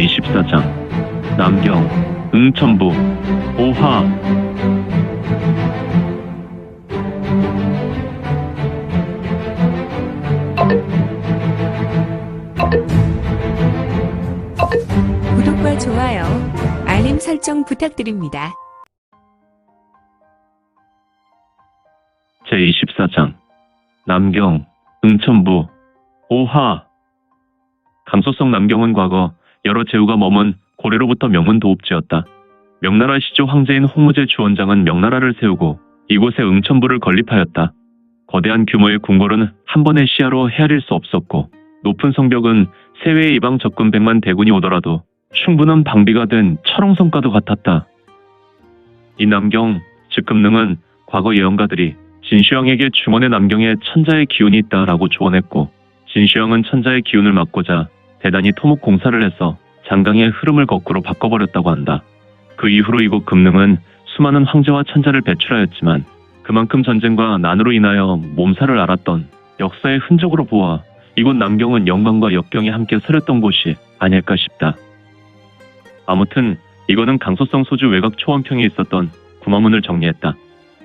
제24장 남경, 응천부, 오화. 구독과 좋아요, 알림 설정 부탁드립니다. 제24장 남경, 응천부, 오화. 강소성 남경은 과거 여러 제후가 머문 고래로부터 명문 도읍지였다. 명나라 시조 황제인 홍무제 주원장은 명나라를 세우고 이곳에 응천부를 건립하였다. 거대한 규모의 궁궐은 한 번의 시야로 헤아릴 수 없었고 높은 성벽은 세외의 이방 적군 100만 대군이 오더라도 충분한 방비가 된 철옹성과도 같았다. 이 남경, 즉 금능은 과거 예언가들이 진시황에게 중원의 남경에 천자의 기운이 있다라고 조언했고 진시황은 천자의 기운을 막고자 대단히 토목 공사를 해서 장강의 흐름을 거꾸로 바꿔버렸다고 한다. 그 이후로 이곳 금능은 수많은 황제와 천자를 배출하였지만 그만큼 전쟁과 난으로 인하여 몸살을 앓았던 역사의 흔적으로 보아 이곳 남경은 영광과 역경이 함께 서렸던 곳이 아닐까 싶다. 아무튼 이거는 강소성 소주 외곽 초원평에 있었던 구마문을 정리했다.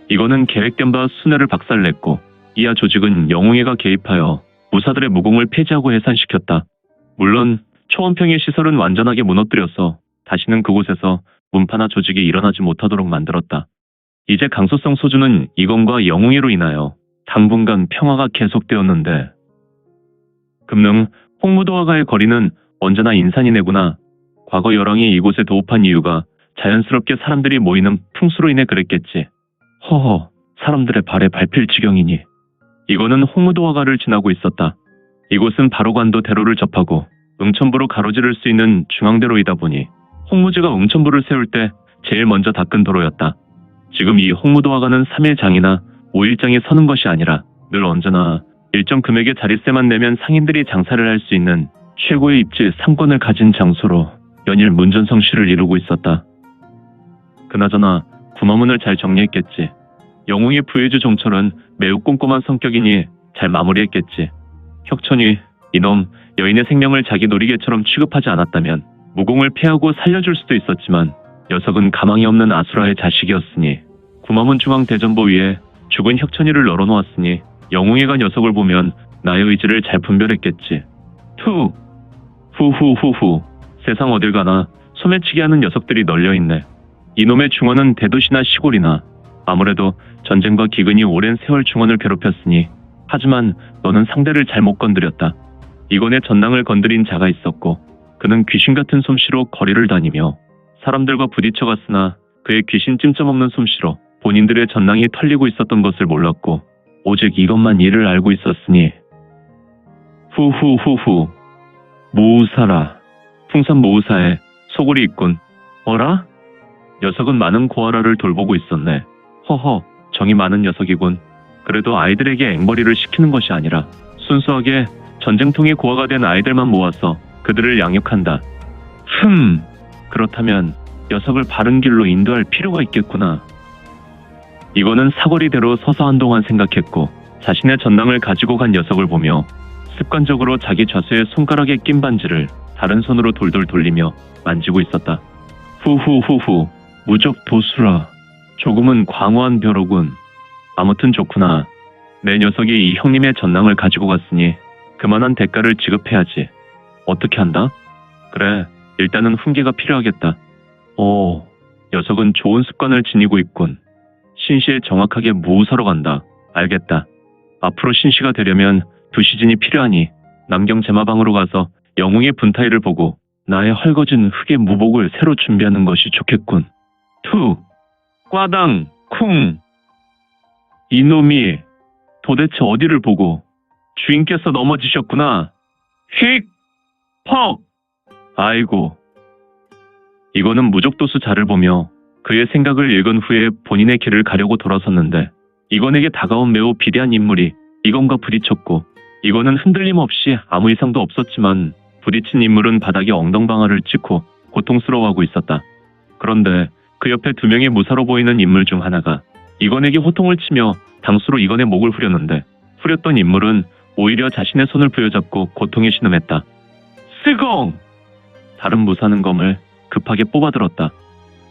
이거는 계획된 바 순회를 박살냈고 이하 조직은 영웅회가 개입하여 무사들의 무공을 폐지하고 해산시켰다. 물론 초원평의 시설은 완전하게 무너뜨려서 다시는 그곳에서 문파나 조직이 일어나지 못하도록 만들었다. 이제 강소성 소주는 이건과 영웅회로 인하여 당분간 평화가 계속되었는데 금능, 홍무도화가의 거리는 언제나 인산이네구나. 과거 열왕이 이곳에 도읍한 이유가 자연스럽게 사람들이 모이는 풍수로 인해 그랬겠지. 허허, 사람들의 발에 밟힐 지경이니. 이거는 홍무도화가를 지나고 있었다. 이곳은 바로관도 대로를 접하고 응천부로 가로지를 수 있는 중앙대로이다 보니 홍무제가 응천부를 세울 때 제일 먼저 닦은 도로였다. 지금 이 홍무도화가는 3일장이나 5일장이 서는 것이 아니라 늘 언제나 일정 금액의 자릿세만 내면 상인들이 장사를 할 수 있는 최고의 입지 3권을 가진 장소로 연일 문전성시를 이루고 있었다. 그나저나 구마문을 잘 정리했겠지. 영웅의 부해주 종철은 매우 꼼꼼한 성격이니 잘 마무리했겠지. 혁천이 이놈 여인의 생명을 자기 놀이개처럼 취급하지 않았다면 무공을 피하고 살려줄 수도 있었지만 녀석은 가망이 없는 아수라의 자식이었으니 구마문 중앙대전보 위에 죽은 혁천이를 널어놓았으니 영웅회가 녀석을 보면 나의 의지를 잘 분별했겠지. 후후후후. 세상 어딜 가나 소매치기 하는 녀석들이 널려있네. 이놈의 중원은 대도시나 시골이나 아무래도 전쟁과 기근이 오랜 세월 중원을 괴롭혔으니 하지만 너는 상대를 잘못 건드렸다. 이건의 전랑을 건드린 자가 있었고 그는 귀신같은 솜씨로 거리를 다니며 사람들과 부딪혀갔으나 그의 귀신 찜쪄먹는 솜씨로 본인들의 전랑이 털리고 있었던 것을 몰랐고 오직 이것만 이를 알고 있었으니 후후후후. 모우사라. 풍산 모우사에 소굴이 있군. 어라? 녀석은 많은 고아라를 돌보고 있었네. 허허, 정이 많은 녀석이군. 그래도 아이들에게 앵벌이를 시키는 것이 아니라 순수하게 전쟁통의 고아가 된 아이들만 모아서 그들을 양육한다. 그렇다면 녀석을 바른 길로 인도할 필요가 있겠구나. 이거는 사거리대로 서서 한동안 생각했고 자신의 전랑을 가지고 간 녀석을 보며 습관적으로 자기 좌수의 손가락에 낀 반지를 다른 손으로 돌돌 돌리며 만지고 있었다. 후후후후. 무적 도수라. 조금은 광어한 벼로군. 아무튼 좋구나. 내 녀석이 이 형님의 전랑을 가지고 갔으니 그만한 대가를 지급해야지. 어떻게 한다? 그래, 일단은 훈계가 필요하겠다. 오, 녀석은 좋은 습관을 지니고 있군. 신시에 정확하게 무우사로 간다. 알겠다. 앞으로 신시가 되려면 2시즌이 필요하니 남경 제마방으로 가서 영웅의 분타이를 보고 나의 헐거진 흑의 무복을 새로 준비하는 것이 좋겠군. 꽈당, 쿵. 이놈이 도대체 어디를 보고 주인께서 넘어지셨구나. 휙! 퍽! 아이고. 이거는 무적도수 자를 보며 그의 생각을 읽은 후에 본인의 길을 가려고 돌아섰는데 이건에게 다가온 매우 비대한 인물이 이건과 부딪혔고 이거는 흔들림 없이 아무 이상도 없었지만 부딪힌 인물은 바닥에 엉덩방아를 찍고 고통스러워하고 있었다. 그런데 그 옆에 2명의 무사로 보이는 인물 중 하나가 이건에게 호통을 치며 당수로 이건의 목을 후렸는데 후렸던 인물은 오히려 자신의 손을 부여잡고 고통에 신음했다. 쓰공! 다른 무사는 검을 급하게 뽑아들었다.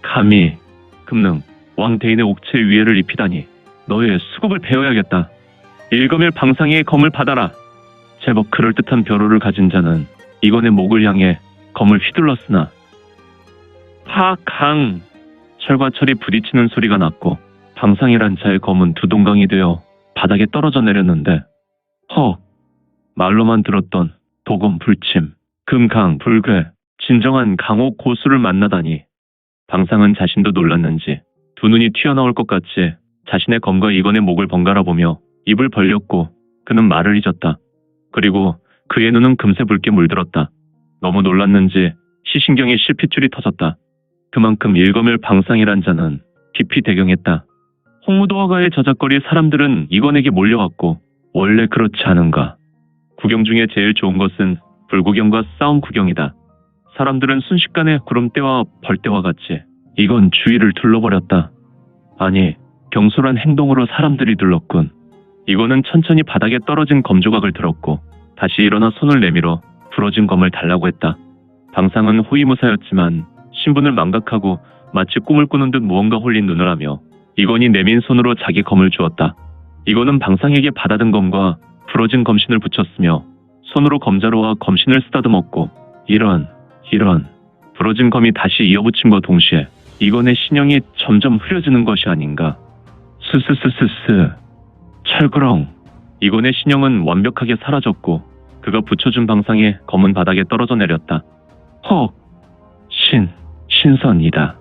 감히 금능 왕대인의 옥체 위해를 입히다니 너의 수급을 베어야겠다. 일검일 방상이의 검을 받아라. 제법 그럴듯한 벼로를 가진 자는 이건의 목을 향해 검을 휘둘렀으나 파강 철과 철이 부딪히는 소리가 났고 방상이란 자의 검은 두 동강이 되어 바닥에 떨어져 내렸는데 헉 말로만 들었던 도검 불침 금강 불괴 진정한 강호 고수를 만나다니 방상은 자신도 놀랐는지 두 눈이 튀어나올 것 같이 자신의 검과 이건의 목을 번갈아 보며 입을 벌렸고 그는 말을 잊었다. 그리고 그의 눈은 금세 붉게 물들었다. 너무 놀랐는지 시신경이 실핏줄이 터졌다. 그만큼 일검일 방상이란 자는 깊이 대경했다. 홍무도화가의 저작거리 사람들은 이건에게 몰려왔고 원래 그렇지 않은가. 구경 중에 제일 좋은 것은 불구경과 싸움 구경이다. 사람들은 순식간에 구름대와 벌대와 같이 이건 주위를 둘러버렸다. 아니 경솔한 행동으로 사람들이 둘렀군. 이건은 천천히 바닥에 떨어진 검조각을 들었고 다시 일어나 손을 내밀어 부러진 검을 달라고 했다. 방상은 호위무사였지만 신분을 망각하고 마치 꿈을 꾸는 듯 무언가 홀린 눈을 하며 이건이 내민 손으로 자기 검을 주었다. 이건은 방상에게 받아든 검과 부러진 검신을 붙였으며 손으로 검자루와 검신을 쓰다듬었고 이런 부러진 검이 다시 이어붙임과 동시에 이건의 신형이 점점 흐려지는 것이 아닌가. 스스스스스 철그렁 이건의 신형은 완벽하게 사라졌고 그가 붙여준 방상에 검은 바닥에 떨어져 내렸다. 헉 신선이다.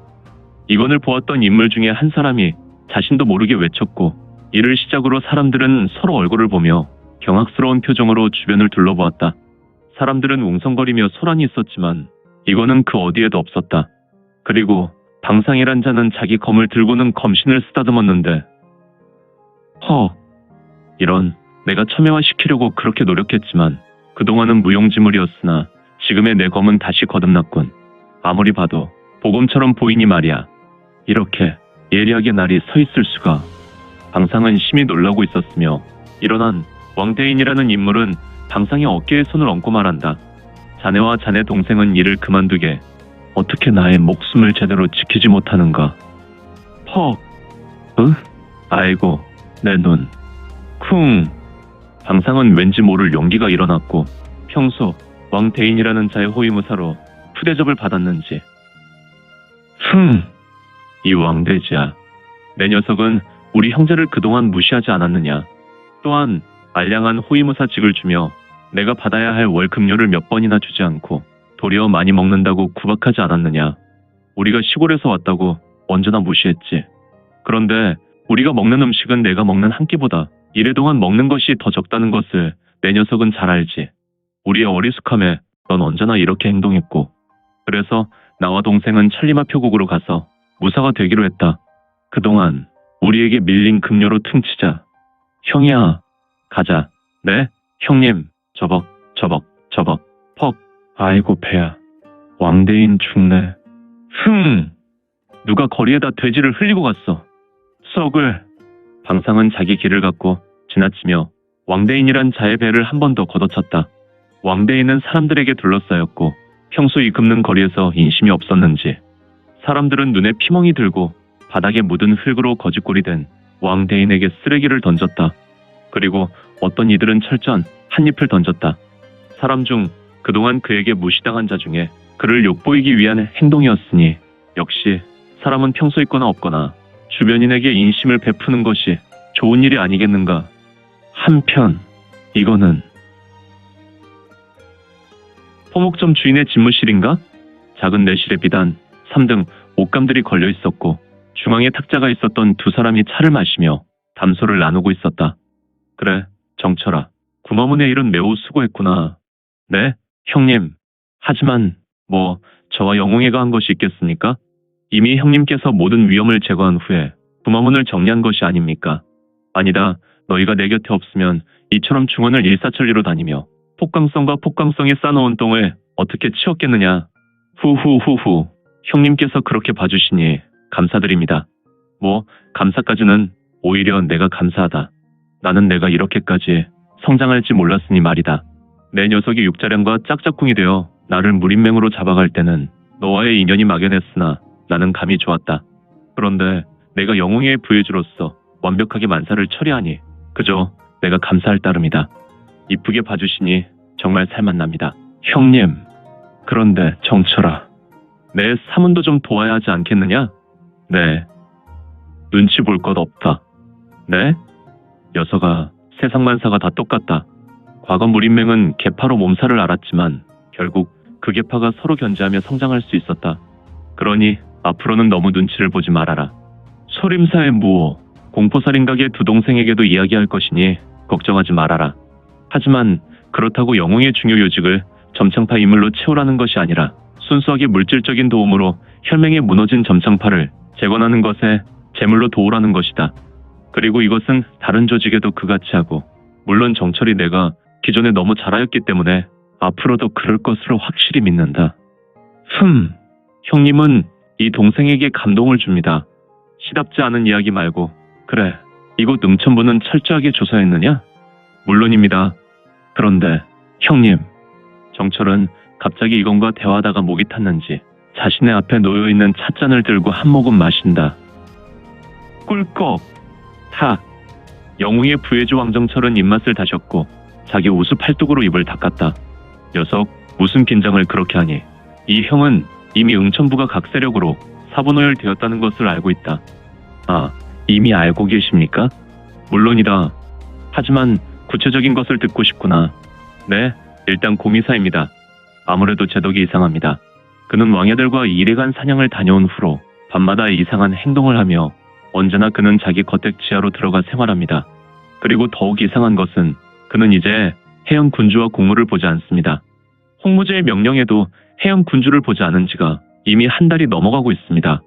이건을 보았던 인물 중에 한 사람이 자신도 모르게 외쳤고 이를 시작으로 사람들은 서로 얼굴을 보며 경악스러운 표정으로 주변을 둘러보았다. 사람들은 웅성거리며 소란이 있었지만 이건은 그 어디에도 없었다. 그리고 방상이란 자는 자기 검을 들고는 검신을 쓰다듬었는데 이런 내가 첨예화시키려고 그렇게 노력했지만 그동안은 무용지물이었으나 지금의 내 검은 다시 거듭났군. 아무리 봐도 보검처럼 보이니 말이야. 이렇게 예리하게 날이 서 있을 수가. 방상은 심히 놀라고 있었으며 일어난 왕대인이라는 인물은 방상의 어깨에 손을 얹고 말한다. 자네와 자네 동생은 일을 그만두게 어떻게 나의 목숨을 제대로 지키지 못하는가. 아이고 내 눈. 쿵. 방상은 왠지 모를 용기가 일어났고 평소 왕대인이라는 자의 호위무사로 푸대접을 받았는지 이 왕돼지야. 내 녀석은 우리 형제를 그동안 무시하지 않았느냐. 또한 알량한 호위무사직을 주며 내가 받아야 할 월급료를 몇 번이나 주지 않고 도리어 많이 먹는다고 구박하지 않았느냐. 우리가 시골에서 왔다고 언제나 무시했지. 그런데 우리가 먹는 음식은 내가 먹는 한 끼보다 이래 동안 먹는 것이 더 적다는 것을 내 녀석은 잘 알지. 우리의 어리숙함에 넌 언제나 이렇게 행동했고 그래서 나와 동생은 천리마 표국으로 가서 무사가 되기로 했다. 그동안 우리에게 밀린 급료로 퉁치자. 형이야 가자. 네 형님. 저벅 퍽. 아이고 배야. 왕대인 죽네. 누가 거리에다 돼지를 흘리고 갔어. 썩을. 방상은 자기 길을 갖고 지나치며 왕대인이란 자의 배를 한 번 더 걷어찼다. 왕대인은 사람들에게 둘러싸였고 평소 이 긁는 거리에서 인심이 없었는지 사람들은 눈에 피멍이 들고 바닥에 묻은 흙으로 거짓골이 된 왕대인에게 쓰레기를 던졌다. 그리고 어떤 이들은 철저한 한 잎을 던졌다. 사람 중 그동안 그에게 무시당한 자 중에 그를 욕보이기 위한 행동이었으니 역시 사람은 평소 있거나 없거나 주변인에게 인심을 베푸는 것이 좋은 일이 아니겠는가. 한편 이거는 포목점 주인의 집무실인가? 작은 내실에 비단 3등 옷감들이 걸려 있었고 중앙에 탁자가 있었던 두 사람이 차를 마시며 담소를 나누고 있었다. 그래, 정철아. 구마문의 일은 매우 수고했구나. 네, 형님. 하지만 저와 영웅이가 한 것이 있겠습니까? 이미 형님께서 모든 위험을 제거한 후에 구마문을 정리한 것이 아닙니까? 아니다. 너희가 내 곁에 없으면 이처럼 중원을 일사천리로 다니며 폭강성과 폭강성이 쌓아놓은 똥을 어떻게 치웠겠느냐. 후후후후. 형님께서 그렇게 봐주시니 감사드립니다. 감사까지는 오히려 내가 감사하다. 나는 내가 이렇게까지 성장할지 몰랐으니 말이다. 내 녀석이 육자량과 짝짝꿍이 되어 나를 무인맹으로 잡아갈 때는 너와의 인연이 막연했으나 나는 감이 좋았다. 그런데 내가 영웅의 부해주로서 완벽하게 만사를 처리하니 그저 내가 감사할 따름이다. 이쁘게 봐주시니 정말 살맛납니다. 형님, 그런데 정철아, 내 사문도 좀 도와야 하지 않겠느냐? 네. 눈치 볼 것 없다. 네? 녀석아, 세상 만사가 다 똑같다. 과거 무인맹은 계파로 몸살을 앓았지만 결국 그 계파가 서로 견제하며 성장할 수 있었다. 그러니 앞으로는 너무 눈치를 보지 말아라. 소림사의 무호, 공포살인각의 두 동생에게도 이야기할 것이니 걱정하지 말아라. 하지만 그렇다고 영웅의 중요 요직을 점창파 인물로 채우라는 것이 아니라 순수하게 물질적인 도움으로 혈맹에 무너진 점창파를 재건하는 것에 제물로 도우라는 것이다. 그리고 이것은 다른 조직에도 그같이 하고, 물론 정철이 내가 기존에 너무 잘하였기 때문에 앞으로도 그럴 것으로 확실히 믿는다. 형님은 이 동생에게 감동을 줍니다. 시답지 않은 이야기 말고, 그래, 이곳 응천부는 철저하게 조사했느냐? 물론입니다. 그런데 형님, 정철은 갑자기 이건과 대화하다가 목이 탔는지 자신의 앞에 놓여있는 찻잔을 들고 한 모금 마신다. 꿀꺽! 탁! 영웅의 부해주 왕정철은 입맛을 다셨고 자기 우수 팔뚝으로 입을 닦았다. 녀석, 무슨 긴장을 그렇게 하니? 이 형은 이미 응천부가 각세력으로 사분오열되었다는 것을 알고 있다. 아, 이미 알고 계십니까? 물론이다. 하지만 구체적인 것을 듣고 싶구나. 네, 일단 고미사입니다. 아무래도 제덕이 이상합니다. 그는 왕야들과 이래간 사냥을 다녀온 후로 밤마다 이상한 행동을 하며 언제나 그는 자기 거택 지하로 들어가 생활합니다. 그리고 더욱 이상한 것은 그는 이제 해영 군주와 공무를 보지 않습니다. 홍무제의 명령에도 해영 군주를 보지 않은 지가 이미 한 달이 넘어가고 있습니다.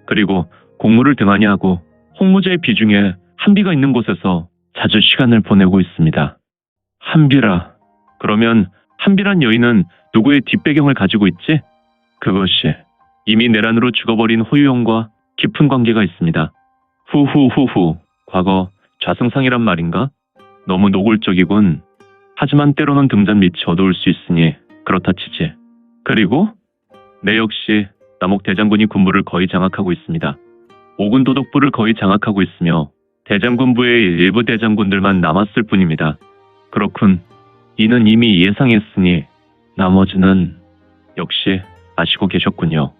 그리고 공무를 등한히 하고 홍무제의 비중에 한비가 있는 곳에서 자주 시간을 보내고 있습니다. 한비라. 그러면 한비란 여인은 누구의 뒷배경을 가지고 있지? 그것이 이미 내란으로 죽어버린 호유영과 깊은 관계가 있습니다. 후후후후. 과거 좌승상이란 말인가? 너무 노골적이군. 하지만 때로는 등잔 밑이 어두울 수 있으니 그렇다 치지. 그리고 내 역시 남옥 대장군이 군부를 거의 장악하고 있습니다. 오군 도독부를 거의 장악하고 있으며 대장군부의 일부 대장군들만 남았을 뿐입니다. 그렇군. 이는 이미 예상했으니 나머지는 역시 아시고 계셨군요.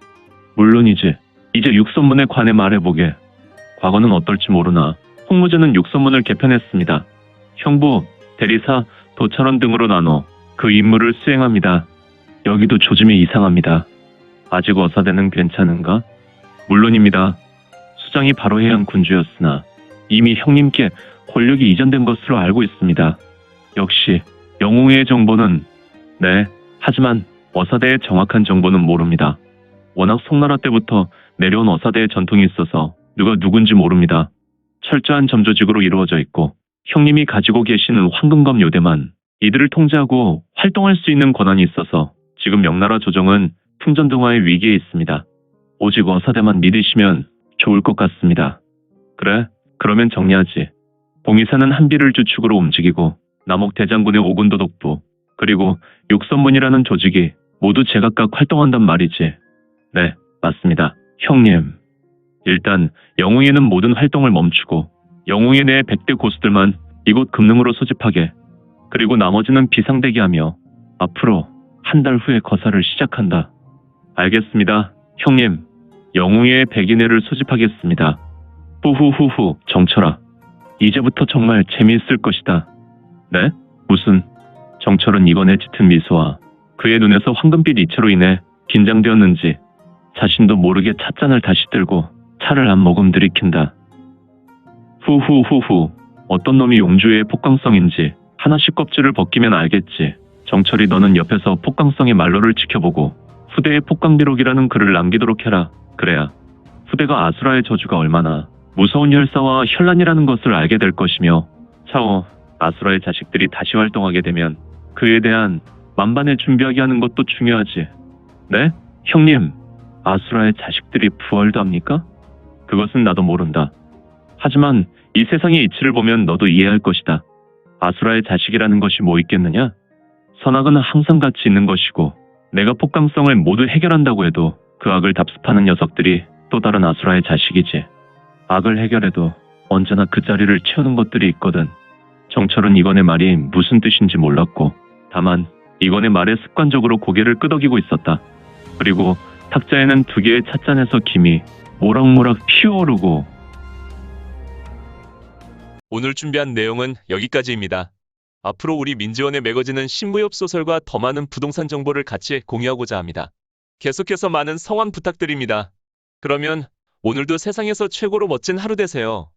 물론이지. 이제 육선문에 관해 말해보게. 과거는 어떨지 모르나 홍무제는 육선문을 개편했습니다. 형부, 대리사, 도찰원 등으로 나눠 그 임무를 수행합니다. 여기도 조짐이 이상합니다. 아직 어사대는 괜찮은가? 물론입니다. 수장이 바로 해양 군주였으나 이미 형님께 권력이 이전된 것으로 알고 있습니다. 역시 영웅의 정보는 네, 하지만 어사대의 정확한 정보는 모릅니다. 워낙 송나라 때부터 내려온 어사대의 전통이 있어서 누가 누군지 모릅니다. 철저한 점조직으로 이루어져 있고 형님이 가지고 계시는 황금검 요대만 이들을 통제하고 활동할 수 있는 권한이 있어서 지금 명나라 조정은 풍전등화의 위기에 있습니다. 오직 어사대만 믿으시면 좋을 것 같습니다. 그래, 그러면 정리하지. 봉이사는 한비를 주축으로 움직이고 남옥 대장군의 오군도독부 그리고 육선문이라는 조직이 모두 제각각 활동한단 말이지. 네, 맞습니다. 형님. 일단 영웅에는 모든 활동을 멈추고 영웅에 내의 100대 고수들만 이곳 금능으로 소집하게. 그리고 나머지는 비상대기하며 앞으로 한 달 후에 거사를 시작한다. 알겠습니다. 형님. 영웅의 100인회를 소집하겠습니다. 후후후후. 정철아. 이제부터 정말 재미있을 것이다. 네? 무슨? 정철은 이번에 짙은 미소와 그의 눈에서 황금빛 이체로 인해 긴장되었는지 자신도 모르게 찻잔을 다시 들고 차를 한 모금 들이킨다. 후후후후. 어떤 놈이 용주의 폭강성인지 하나씩 껍질을 벗기면 알겠지. 정철이 너는 옆에서 폭강성의 말로를 지켜보고 후대의 폭강기록이라는 글을 남기도록 해라. 그래야 후대가 아수라의 저주가 얼마나 무서운 혈사와 혈란이라는 것을 알게 될 것이며 차후 아수라의 자식들이 다시 활동하게 되면 그에 대한 만반을 준비하게 하는 것도 중요하지. 네? 형님, 아수라의 자식들이 부활도 합니까? 그것은 나도 모른다. 하지만 이 세상의 이치를 보면 너도 이해할 것이다. 아수라의 자식이라는 것이 뭐 있겠느냐? 선악은 항상 같이 있는 것이고 내가 폭감성을 모두 해결한다고 해도 그 악을 답습하는 녀석들이 또 다른 아수라의 자식이지. 악을 해결해도 언제나 그 자리를 채우는 것들이 있거든. 정철은 이건의 말이 무슨 뜻인지 몰랐고 다만 이건의 말에 습관적으로 고개를 끄덕이고 있었다. 그리고 탁자에는 두 개의 찻잔에서 김이 모락모락 피어오르고 오늘 준비한 내용은 여기까지입니다. 앞으로 우리 민지원의 매거진은 신부엽 소설과 더 많은 부동산 정보를 같이 공유하고자 합니다. 계속해서 많은 성원 부탁드립니다. 그러면 오늘도 세상에서 최고로 멋진 하루 되세요.